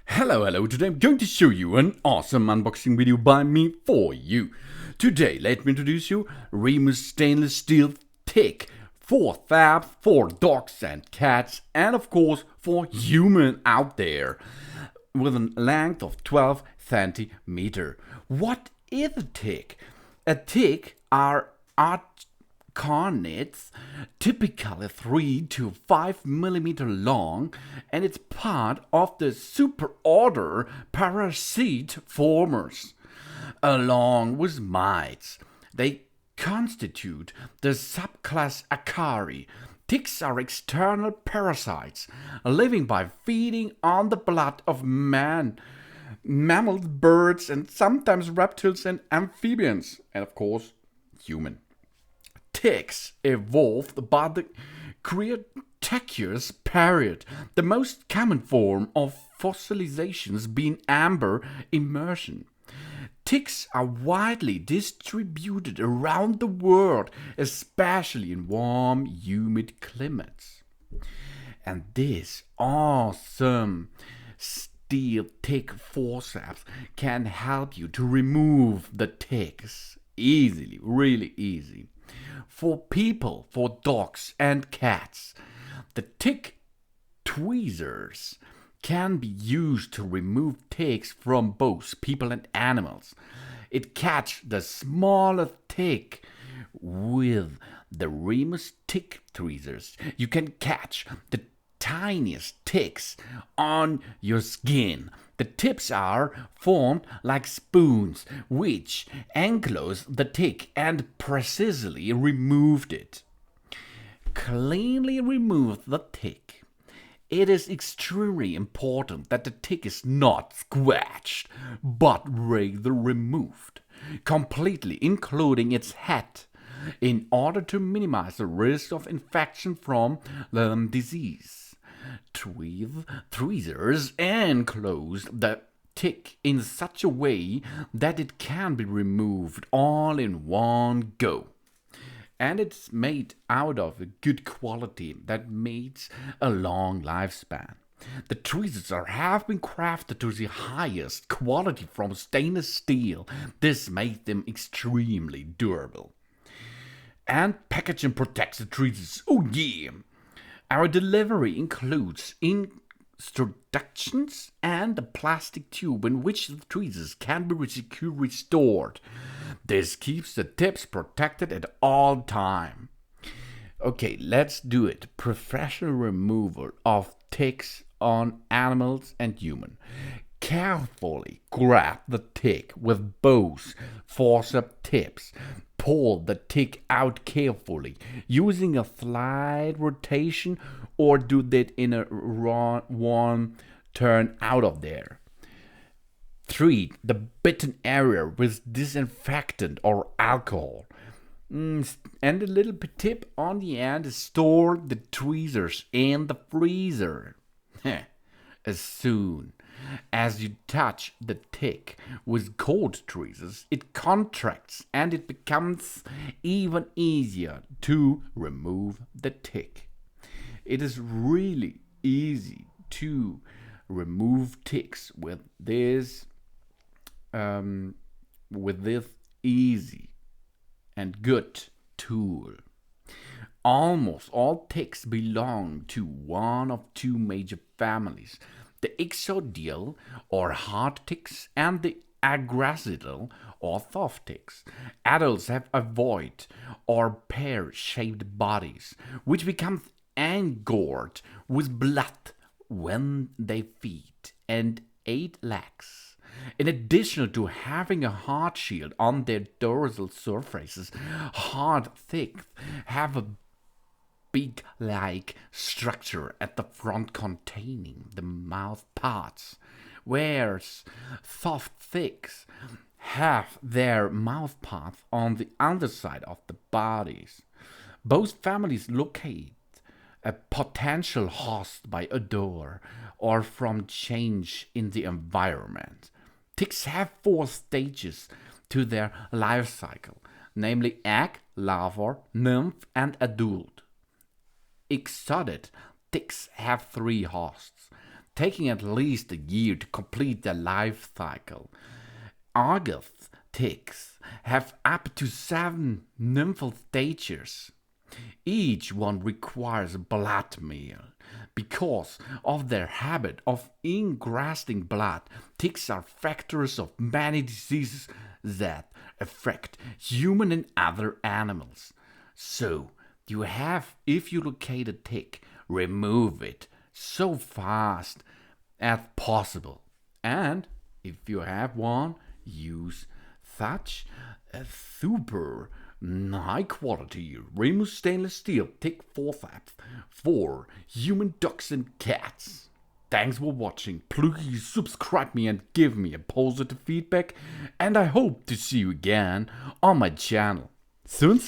Hello, today I'm going to show you an awesome unboxing video by me for you. Today, let me introduce you Remos stainless steel tick forceps for dogs and cats and of course for human out there with a length of 12 centimeter. What is a tick? A tick are carnates, typically 3 to 5 millimeter long, and it's part of the superorder Parasitoformes. Along with mites, they constitute the subclass Acari. Ticks are external parasites, living by feeding on the blood of man, mammals, birds, and sometimes reptiles and amphibians, and of course, human. Ticks evolved by the Cretaceous period, the most common form of fossilizations being amber immersion. Ticks are widely distributed around the world, especially in warm, humid climates. And this awesome steel tick forceps can help you to remove the ticks easily, really easy. For people, for dogs and cats, the tick tweezers can be used to remove ticks from both people and animals. It catches the smallest tick with the Remos tick tweezers. You can catch the tiniest ticks on your skin. The tips are formed like spoons, which enclose the tick and precisely removed it. Cleanly remove the tick. It is extremely important that the tick is not scratched, but rather removed, completely including its head, in order to minimize the risk of infection from Lyme disease. Tweezers enclose the tick in such a way that it can be removed all in one go. And it's made out of a good quality that makes a long lifespan. The tweezers have been crafted to the highest quality from stainless steel. This makes them extremely durable. And packaging protects the tweezers. Oh yeah! Our delivery includes instructions and a plastic tube in which the tweezers can be securely stored. This keeps the tips protected at all time. Okay, let's do it. Professional removal of ticks on animals and human. Carefully grab the tick with both forceps tips. Pull the tick out carefully using a slight rotation or do that in a one turn out of there. Treat the bitten area with disinfectant or alcohol. And a little tip on the end is store the tweezers in the freezer. As soon as you touch the tick with cold tweezers, it contracts and it becomes even easier to remove the tick. It is really easy to remove ticks with this easy and good tool. Almost all ticks belong to one of two major families: the exodial or hard ticks and the aggressival or soft ticks. Adults have ovoid or pear-shaped bodies, which become engorged with blood when they feed, and 8 legs. In addition to having a hard shield on their dorsal surfaces, hard ticks have a beak-like structure at the front containing the mouth parts, whereas soft ticks have their mouth parts on the underside of the bodies. Both families locate a potential host by odor or from change in the environment. Ticks have 4 stages to their life cycle, namely egg, larva, nymph, and adult. Exoded ticks have 3 hosts. taking at least a year to complete their life cycle. August ticks have up to 7 nymphal stages. Each one requires a blood meal. Because of their habit of ingressing blood, ticks are factors of many diseases that affect human and other animals. So, if you locate a tick, remove it so fast as possible. And if you have one, use such a super high quality Remos stainless steel tick forceps for human dogs and cats. Thanks for watching. Please subscribe me and give me a positive feedback, and I hope to see you again on my channel soon.